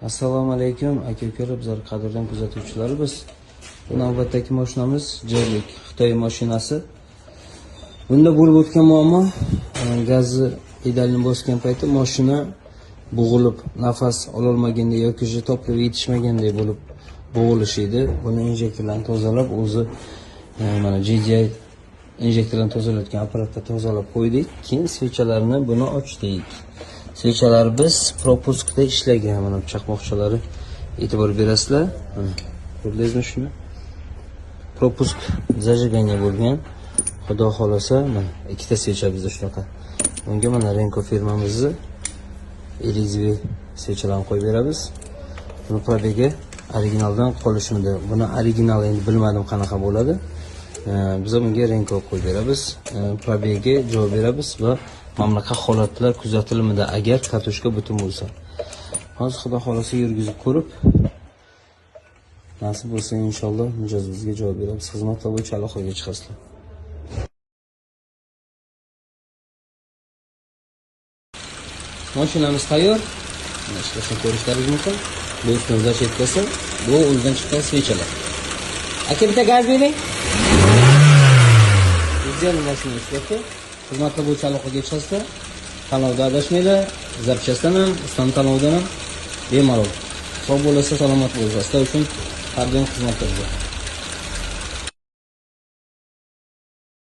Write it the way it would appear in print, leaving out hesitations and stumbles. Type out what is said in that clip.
Assalomu alaykum aka-ukalar, bizlar qadrdan kuzatuvchilar. Biz navbatdagi mashinamiz Jerlik Xitoy mashinasi. Bunda bo'lib o'tgan muammo gazni pedalni bosgan payti mashina bo'g'ilib, nafas ola olmaganda yoki to'plab yetishmaganda bo'lib bo'g'ilish edi. Buni injektorlarni tozalab, o'zi mana GDI injektorlarni tozalayotgan apparatda tozalab qo'ydik. Keyin svechalarni buni ochdik. Svechalar biz propuskda ishlagan, mana chaqmoqchalari e'tibor berasizlar. Ko'rdingizmi shuni? Propusk zajiganga bo'lgan. Xudo xolasa, mana ikkita svecha bizda shunaqa. Bunga mana Renko firmamizning LXV svechalarni qo'yib beramiz. Buni probegi originaldan qolishimda. Buni original endi bilmadim qanaqa bo'ladi. Biz bunga Renko qo'yib beramiz. Probegi javob beramiz va mamlaqa holatlar kuzatilmada agar kartoshka butun bo'lsa. Hozir xudo xolasa yurgizib ko'rib, nasib bo'lsa inshaalloh mijozimizga javob beramiz. Xizmatlar bo'yicha aloqaga chiqasizlar. Mashinamiz tayyor. Mana ishlasini ko'rishlaringiz mumkin. Bu ustidan zashetkasi, bu o'zidan chiqqan svechalar. Aka bitta gaz bering. Bizning mashina ishlayapti. Xizmatlar bo'yicha aloqaga chiqasizlar. Kanalda adashmanglar. Zapchastdan ham, ustam tanlovdan ham bemalol. Sog' bo'lasiz, salomat bo'lasiz. Sizlar uchun har doim xizmat qilamiz.